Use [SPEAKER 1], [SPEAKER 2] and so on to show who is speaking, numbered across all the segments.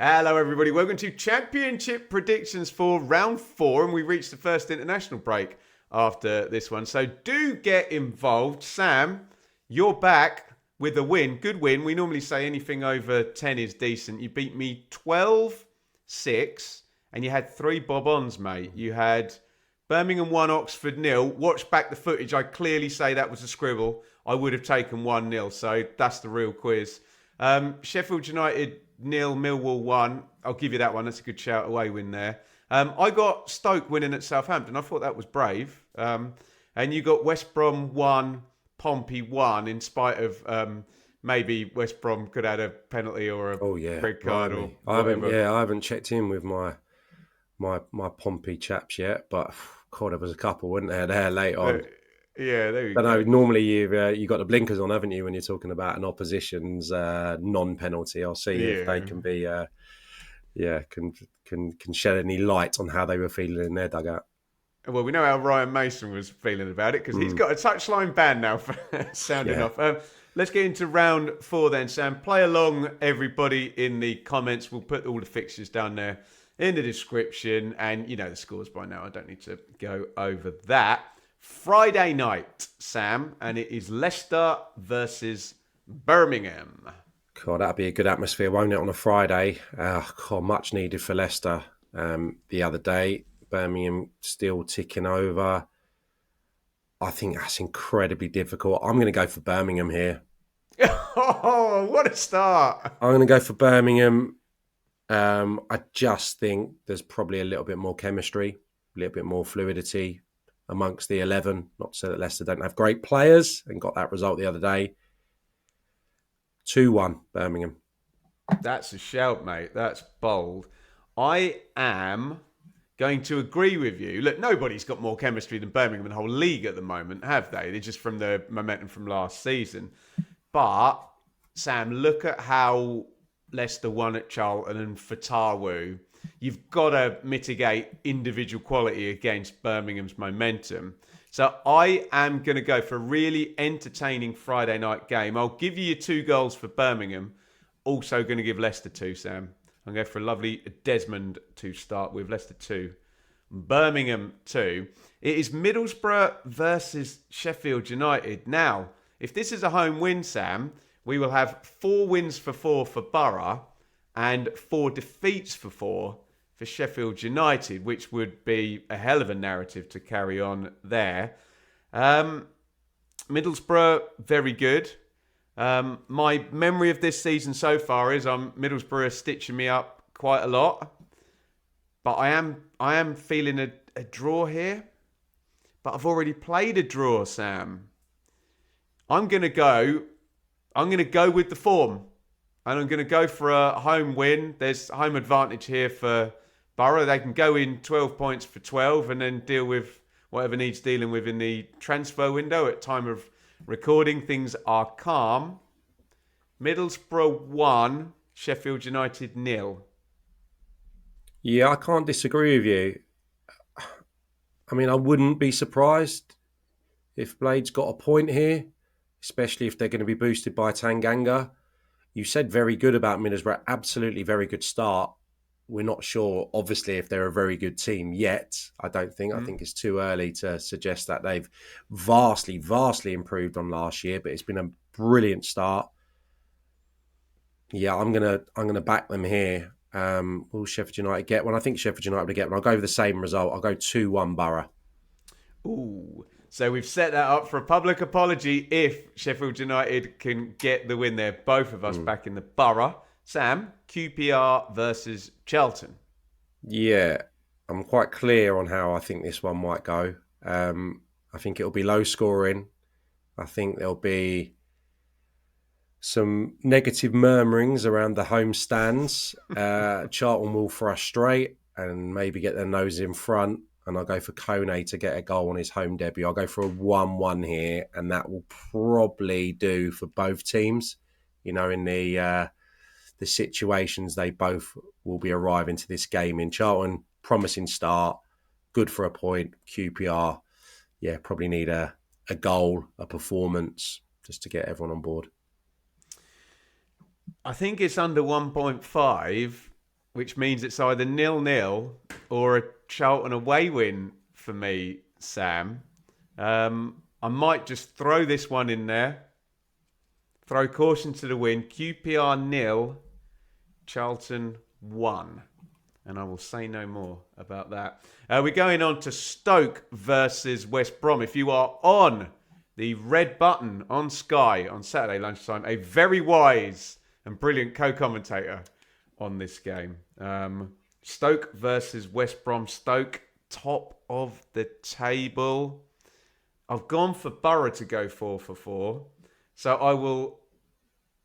[SPEAKER 1] Hello, everybody. Welcome to Championship predictions for round 4, and we reached the first international break after this one. So do get involved. Sam, you're back with a win. Good win. We normally say anything over 10 is decent. You beat me 12-6, and you had 3 bob-ons, mate. You had Birmingham 1, Oxford 0. Watch back the footage. I clearly say that was a scribble. I would have taken 1-0, so that's the real quiz. Sheffield United 0, Millwall 1. I'll give you that one. That's a good shout away win there. I got Stoke winning at Southampton. I thought that was brave. And you got West Brom 1, Pompey 1, in spite of maybe West Brom could have had a penalty or a red card or whatever.
[SPEAKER 2] I haven't checked in with my Pompey chaps yet, but God, there was a couple, weren't there late on.
[SPEAKER 1] Yeah, there you
[SPEAKER 2] go.
[SPEAKER 1] go.
[SPEAKER 2] Normally you've got the blinkers on, haven't you, when you're talking about an opposition's non-penalty? I'll see if they can be, can shed any light on how they were feeling in their dugout.
[SPEAKER 1] Well, we know how Ryan Mason was feeling about it because he's got a touchline ban now for sounding off. Let's get into round 4 then, Sam. Play along, everybody, in the comments. We'll put all the fixtures down there in the description, and you know the scores by now. I don't need to go over that. Friday night, Sam, and it is Leicester versus Birmingham.
[SPEAKER 2] God, that'd be a good atmosphere, won't it, on a Friday? Much needed for Leicester the other day. Birmingham still ticking over. I think that's incredibly difficult. I'm going to go for Birmingham here.
[SPEAKER 1] Oh, what a start.
[SPEAKER 2] I'm going to go for Birmingham. I just think there's probably a little bit more chemistry, a little bit more fluidity amongst the 11. Not to say that Leicester don't have great players and got that result the other day. 2-1 Birmingham.
[SPEAKER 1] That's a shout, mate. That's bold. I am going to agree with you. Look, nobody's got more chemistry than Birmingham in the whole league at the moment, have they? They're just from the momentum from last season. But, Sam, look at how Leicester won at Charlton and Fatawu. You've got to mitigate individual quality against Birmingham's momentum. So I am going to go for a really entertaining Friday night game. I'll give you your 2 goals for Birmingham. Also going to give Leicester 2, Sam. I'm going for a lovely Desmond to start with. Leicester 2, Birmingham 2. It is Middlesbrough versus Sheffield United. Now, if this is a home win, Sam, we will have 4 wins for 4 for Borough and 4 defeats for 4 for Sheffield United, which would be a hell of a narrative to carry on there. Middlesbrough, very good. My memory of this season so far is Middlesbrough are stitching me up quite a lot. But I am feeling a draw here. But I've already played a draw, Sam. I'm going to go with the form. And I'm going to go for a home win. There's home advantage here for Borough. They can go in 12 points for 12 and then deal with whatever needs dealing with in the transfer window. At time of recording, things are calm. Middlesbrough 1, Sheffield United 0.
[SPEAKER 2] Yeah, I can't disagree with you. I mean, I wouldn't be surprised if Blades got a point here, especially if they're going to be boosted by Tanganga. You said very good about Middlesbrough. Absolutely very good start. We're not sure, obviously, if they're a very good team yet. I don't think. I think it's too early to suggest that they've vastly, vastly improved on last year, but it's been a brilliant start. Yeah, I'm gonna back them here. Will Sheffield United get one? I think Sheffield United will get one. I'll go with the same result. I'll go 2-1 Borough.
[SPEAKER 1] Ooh. So we've set that up for a public apology if Sheffield United can get the win there. Both of us back in the Borough. Sam, QPR versus Charlton.
[SPEAKER 2] Yeah, I'm quite clear on how I think this one might go. I think it'll be low scoring. I think there'll be some negative murmurings around the home stands. Charlton will frustrate and maybe get their nose in front. And I'll go for Kone to get a goal on his home debut. I'll go for a 1-1 here, and that will probably do for both teams. You know, in the situations they both will be arriving to this game in. Charlton, promising start, good for a point. QPR, yeah, probably need a goal, a performance, just to get everyone on board.
[SPEAKER 1] I think it's under 1.5. which means it's either 0-0 or a Charlton away win for me, Sam. I might just throw this one in there. Throw caution to the wind. QPR 0, Charlton 1. And I will say no more about that. We're going on to Stoke versus West Brom. If you are on the red button on Sky on Saturday lunchtime, a very wise and brilliant co-commentator on this game. Stoke versus West Brom. Stoke, top of the table. I've gone for Borough to go 4-4. So I will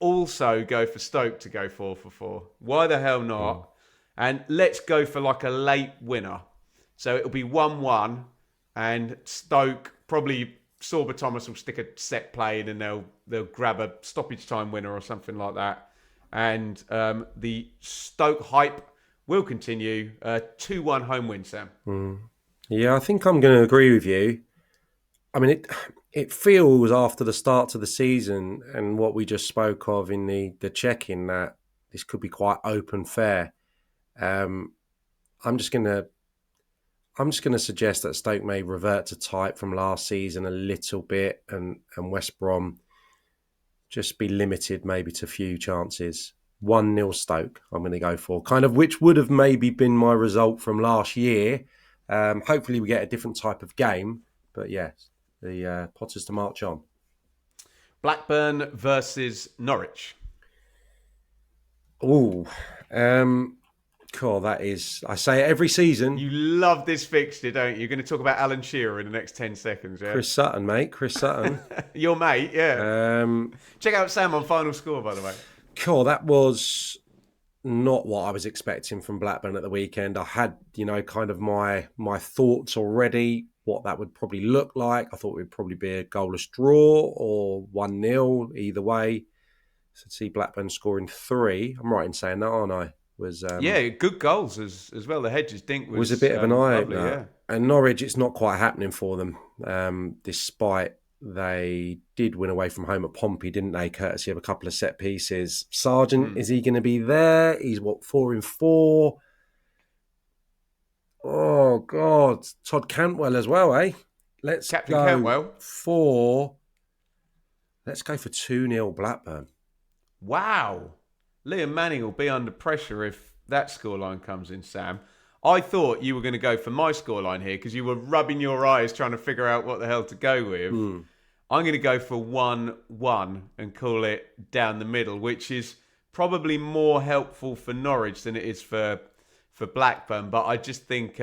[SPEAKER 1] also go for Stoke to go 4-4. Why the hell not? And let's go for like a late winner. So it'll be 1-1. And Stoke, probably Sorba Thomas will stick a set play in and they'll grab a stoppage time winner or something like that. And the Stoke hype will continue. 2-1 home win, Sam.
[SPEAKER 2] Yeah, I think I'm going to agree with you. I mean, it feels after the start of the season and what we just spoke of in the check-in that this could be quite open fair. I'm just going to suggest that Stoke may revert to type from last season a little bit, and West Brom just be limited maybe to few chances. 1-0 Stoke, I'm going to go for, kind of, which would have maybe been my result from last year. Hopefully we get a different type of game, but yes, the Potters to march on.
[SPEAKER 1] Blackburn versus Norwich.
[SPEAKER 2] Ooh, cool. That is, I say it every season.
[SPEAKER 1] You love this fixture, don't you? You're going to talk about Alan Shearer in the next 10 seconds, yeah?
[SPEAKER 2] Chris Sutton, mate. Chris Sutton.
[SPEAKER 1] Your mate, yeah. Check out Sam on Final Score, by the way.
[SPEAKER 2] Cool. That was not what I was expecting from Blackburn at the weekend. I had, kind of my thoughts already, what that would probably look like. I thought it would probably be a goalless draw or 1-0, either way. So to see Blackburn scoring 3, I'm right in saying that, aren't I? Was
[SPEAKER 1] good goals as well. The Hedges dink
[SPEAKER 2] was a bit of an eye opener.
[SPEAKER 1] Yeah.
[SPEAKER 2] And Norwich, it's not quite happening for them, despite they did win away from home at Pompey, didn't they? Courtesy of a couple of set pieces. Sargent, is he going to be there? He's 4-4. Oh God, Todd Cantwell as well, eh?
[SPEAKER 1] Captain Cantwell.
[SPEAKER 2] Let's go for 2-0 Blackburn.
[SPEAKER 1] Wow. Liam Manning will be under pressure if that scoreline comes in, Sam. I thought you were going to go for my scoreline here because you were rubbing your eyes trying to figure out what the hell to go with. I'm going to go for 1-1 and call it down the middle, which is probably more helpful for Norwich than it is for Blackburn. But I just think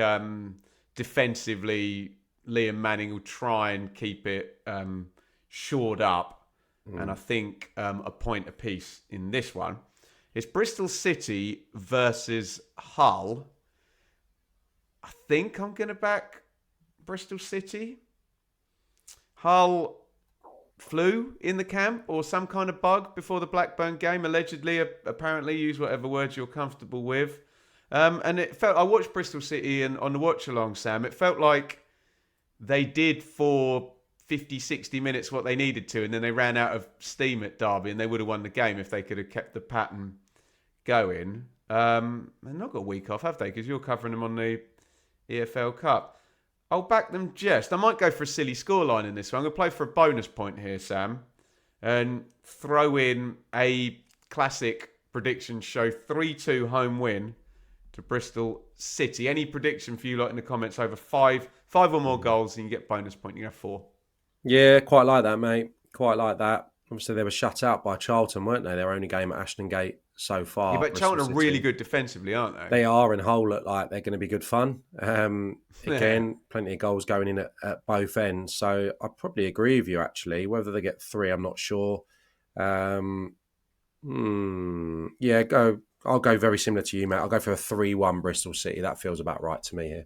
[SPEAKER 1] defensively, Liam Manning will try and keep it shored up. And I think a point apiece in this one. It's Bristol City versus Hull. I think I'm going to back Bristol City. Hull flew in the camp or some kind of bug before the Blackburn game. Allegedly, apparently, use whatever words you're comfortable with. And it felt, I watched Bristol City and on the watch along, Sam, it felt like they did for 50, 60 minutes what they needed to, and then they ran out of steam at Derby, and they would have won the game if they could have kept the pattern going. They've not got a week off, have they? Because you're covering them on the EFL Cup. I'll back them just. I might go for a silly scoreline in this one. I'm going to play for a bonus point here, Sam, and throw in a classic prediction show 3-2 home win to Bristol City. Any prediction for you lot in the comments over five or more goals, and you get bonus point. You have 4.
[SPEAKER 2] Yeah, quite like that, mate. Quite like that. Obviously, they were shut out by Charlton, weren't they? Their only game at Ashton Gate so far.
[SPEAKER 1] Yeah, but Charlton are really good defensively, aren't they?
[SPEAKER 2] They are, and Hull look like they're going to be good fun. Again, plenty of goals going in at both ends. So I probably agree with you, actually. Whether they get 3, I'm not sure. Yeah, I'll go very similar to you, mate. I'll go for a 3-1 Bristol City. That feels about right to me here.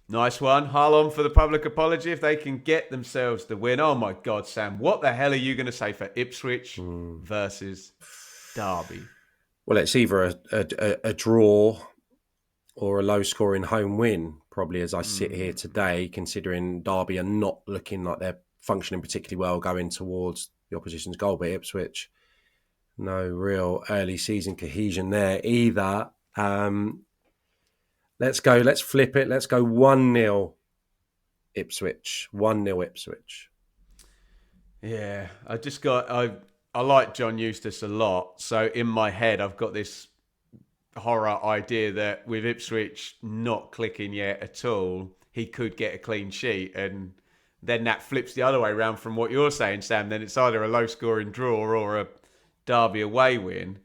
[SPEAKER 1] Nice one. Hull on for the public apology if they can get themselves the win. Oh my God, Sam. What the hell are you going to say for Ipswich versus Derby?
[SPEAKER 2] Well, it's either a draw or a low-scoring home win, probably as I sit here today, considering Derby are not looking like they're functioning particularly well going towards the opposition's goal, but Ipswich, no real early season cohesion there either. Let's go. Let's flip it. Let's go 1-0 Ipswich. 1-0 Ipswich.
[SPEAKER 1] Yeah, I like John Eustace a lot. So in my head, I've got this horror idea that with Ipswich not clicking yet at all, he could get a clean sheet. And then that flips the other way around from what you're saying, Sam. Then it's either a low-scoring draw or a Derby away win.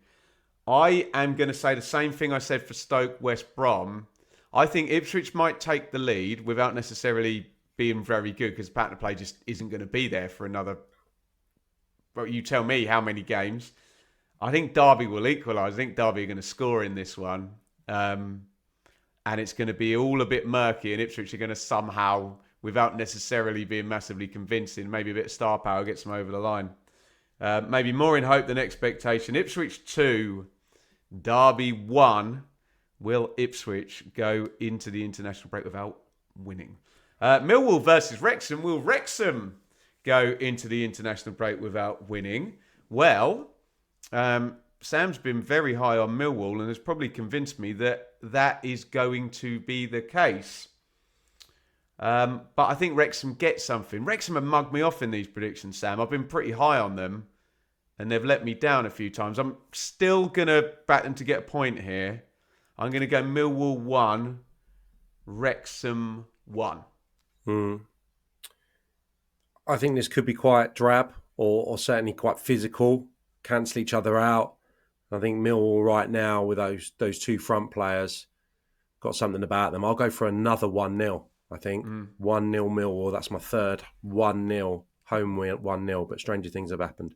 [SPEAKER 1] I am going to say the same thing I said for Stoke West Brom. I think Ipswich might take the lead without necessarily being very good because the pattern of play just isn't going to be there for another. But you tell me how many games. I think Derby will equalise. I think Derby are going to score in this one. And it's going to be all a bit murky and Ipswich are going to somehow, without necessarily being massively convincing, maybe a bit of star power, gets them over the line. Maybe more in hope than expectation. Ipswich 2, Derby 1. Will Ipswich go into the international break without winning? Millwall versus Wrexham. Will Wrexham go into the international break without winning? Well, Sam's been very high on Millwall and has probably convinced me that that is going to be the case. But I think Wrexham get something. Wrexham have mugged me off in these predictions, Sam. I've been pretty high on them and they've let me down a few times. I'm still going to back them to get a point here. I'm going to go Millwall 1, Wrexham 1.
[SPEAKER 2] I think this could be quite drab or certainly quite physical, cancel each other out. I think Millwall right now with those two front players got something about them. I'll go for another 1-0, I think. 1-0 Millwall, that's my third. 1-0, home win, 1-0, but stranger things have happened.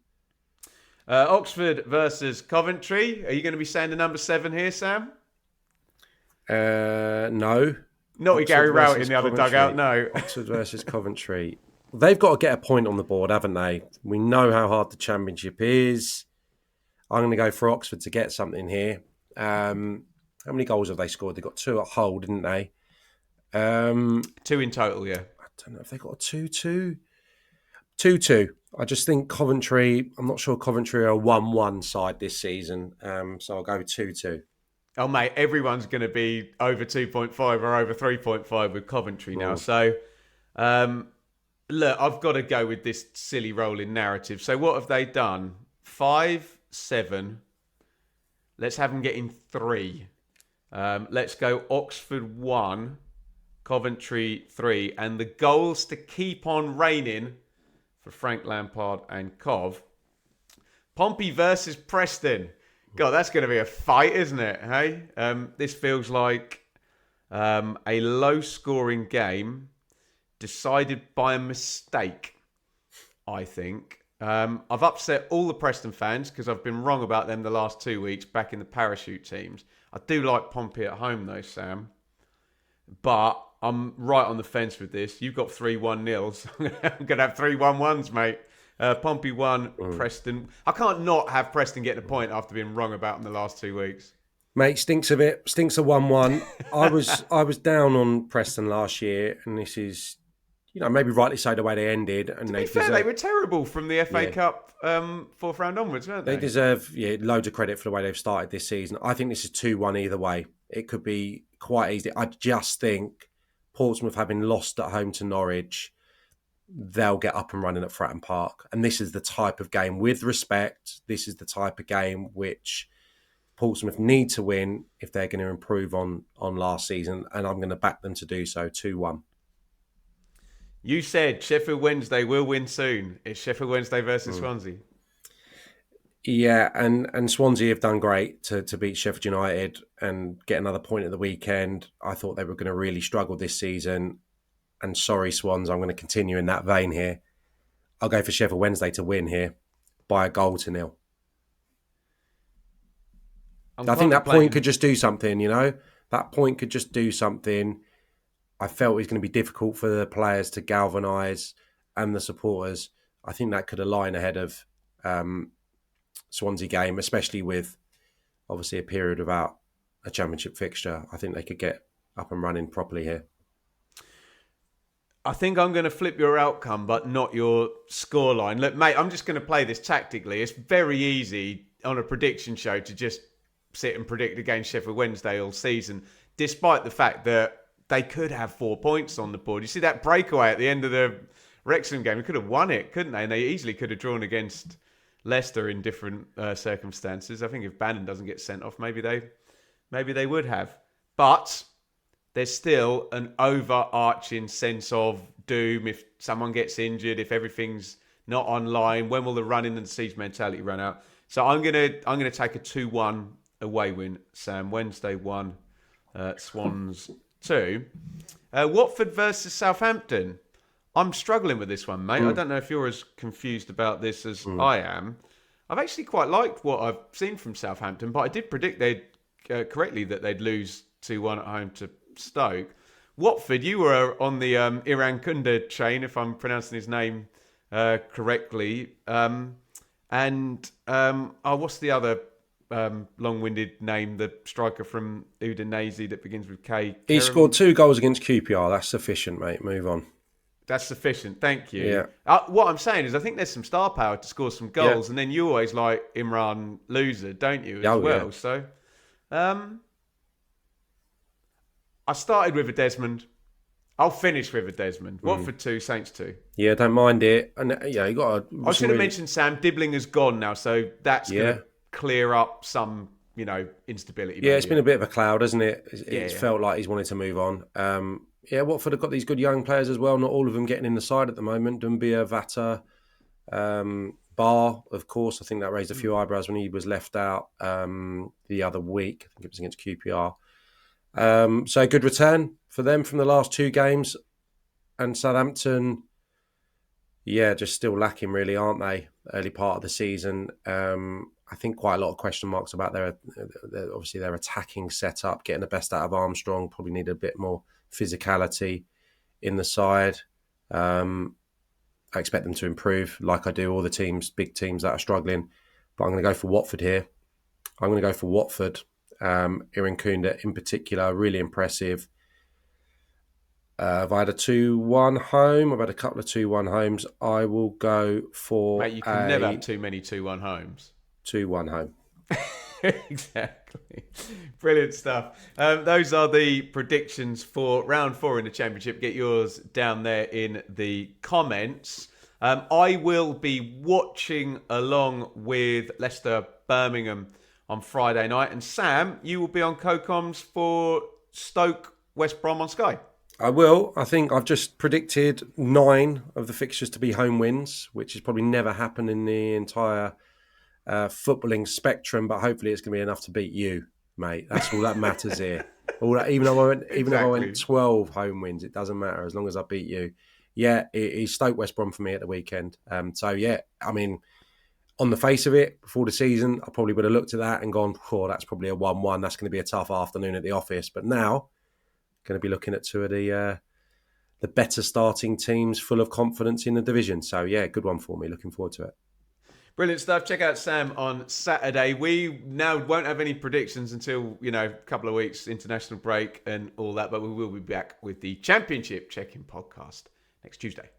[SPEAKER 1] Oxford versus Coventry. Are you going to be saying the number 7 here, Sam?
[SPEAKER 2] No.
[SPEAKER 1] Not with Gary Rowett in the other dugout, no.
[SPEAKER 2] Oxford versus Coventry. They've got to get a point on the board, haven't they? We know how hard the Championship is. I'm going to go for Oxford to get something here. How many goals have they scored? They got 2 at Hull, didn't they?
[SPEAKER 1] 2 in total, yeah.
[SPEAKER 2] I don't know if they got a 2-2. 2-2. I just think Coventry, I'm not sure Coventry are a 1-1 side this season. So I'll go 2-2.
[SPEAKER 1] Oh, mate, everyone's going to be over 2.5 or over 3.5 with Coventry now. So, look, I've got to go with this silly rolling narrative. So what have they done? 5, 7. Let's have them get in 3. Let's go Oxford 1, Coventry 3. And the goals to keep on raining for Frank Lampard and Cov. Pompey versus Preston. God, that's going to be a fight, isn't it? Hey, this feels like a low-scoring game decided by a mistake, I think. I've upset all the Preston fans because I've been wrong about them the last 2 weeks back in the parachute teams. I do like Pompey at home, though, Sam. But I'm right on the fence with this. You've got 3 1-0s. I'm going to have 3 1-1s, mate. Pompey 1, Preston. I can't not have Preston getting a point after being wrong about them the last 2 weeks.
[SPEAKER 2] Mate, stinks of it. Stinks of 1-1. I was down on Preston last year, and this is, maybe rightly so the way they ended. And
[SPEAKER 1] to be fair, they were terrible from the FA Cup 4th round onwards, weren't they?
[SPEAKER 2] They deserve loads of credit for the way they've started this season. I think this is 2-1 either way. It could be quite easy. I just think Portsmouth, having lost at home to Norwich, they'll get up and running at Fratton Park. And this is the type of game, with respect, this is the type of game which Portsmouth need to win if they're going to improve on last season. And I'm going to back them to do so, 2-1.
[SPEAKER 1] You said Sheffield Wednesday will win soon. It's Sheffield Wednesday versus Swansea.
[SPEAKER 2] Yeah, and Swansea have done great to beat Sheffield United and get another point at the weekend. I thought they were going to really struggle this season. And sorry, Swans, I'm going to continue in that vein here. I'll go for Sheffield Wednesday to win here by 1-0. I think that point could just do something, That point could just do something. I felt it was going to be difficult for the players to galvanise and the supporters. I think that could align ahead of Swansea game, especially with obviously a period without a Championship fixture. I think they could get up and running properly here.
[SPEAKER 1] I think I'm going to flip your outcome, but not your scoreline. Look, mate, I'm just going to play this tactically. It's very easy on a prediction show to just sit and predict against Sheffield Wednesday all season, despite the fact that they could have 4 points on the board. You see that breakaway at the end of the Wrexham game, they could have won it, couldn't they? And they easily could have drawn against Leicester in different circumstances. I think if Bannon doesn't get sent off, maybe they would have. But there's still an overarching sense of doom if someone gets injured, if everything's not online. When will the running and siege mentality run out? So I'm gonna take a 2-1 away win, Sam. Wednesday 1, Swans 2. Watford versus Southampton. I'm struggling with this one, mate. I don't know if you're as confused about this as I am. I've actually quite liked what I've seen from Southampton, but I did predict correctly that they'd lose 2-1 at home to Stoke. Watford, you were on the Iran Kunda train, if I'm pronouncing his name correctly. What's the other long-winded name? The striker from Udinese that begins with K.
[SPEAKER 2] He scored 2 goals against QPR. That's sufficient, mate. Move on.
[SPEAKER 1] That's sufficient. Thank you.
[SPEAKER 2] Yeah.
[SPEAKER 1] What I'm saying is I think there's some star power to score some goals, and then you always like Imran loser, don't you, as well? Yeah. So I started with a Desmond. I'll finish with a Desmond. Watford 2, Saints 2.
[SPEAKER 2] Yeah, don't mind it. And you got to...
[SPEAKER 1] I should have mentioned, Sam, Dibblinger's gone now, so that's going to clear up some, instability.
[SPEAKER 2] Yeah, it's been a bit of a cloud, hasn't it? It's felt like he's wanted to move on. Watford have got these good young players as well. Not all of them getting in the side at the moment. Doumbia, Vata, Barr, of course. I think that raised a few eyebrows when he was left out the other week. I think it was against QPR. So a good return for them from the last 2 games. And Southampton, just still lacking really, aren't they? Early part of the season. I think quite a lot of question marks about their attacking setup, getting the best out of Armstrong. Probably need a bit more physicality in the side. I expect them to improve, like I do all the teams, big teams that are struggling. But I'm going to go for Watford here. I'm going to go for Watford. Iran Kunda in particular, really impressive. I've had a 2-1 home. I've had a couple of 2-1 homes. I will go for...
[SPEAKER 1] Mate, you can never have too many 2-1 homes.
[SPEAKER 2] 2-1 home.
[SPEAKER 1] Exactly. Brilliant stuff. Those are the predictions for round 4 in the Championship. Get yours down there in the comments. I will be watching along with Leicester Birmingham on Friday night. And Sam, you will be on co-coms for Stoke West Brom on Sky.
[SPEAKER 2] I will. I think I've just predicted 9 of the fixtures to be home wins, which has probably never happened in the entire footballing spectrum, but hopefully it's going to be enough to beat you, mate. That's all that matters here. Even if I went 12 home wins, it doesn't matter as long as I beat you. Yeah, it's Stoke West Brom for me at the weekend. On the face of it, before the season, I probably would have looked at that and gone, that's probably a 1-1. That's going to be a tough afternoon at the office. But now, going to be looking at 2 of the better starting teams, full of confidence in the division. So, good one for me. Looking forward to it.
[SPEAKER 1] Brilliant stuff. Check out Sam on Saturday. We now won't have any predictions until, a couple of weeks, international break and all that. But we will be back with the Championship Check-In podcast next Tuesday.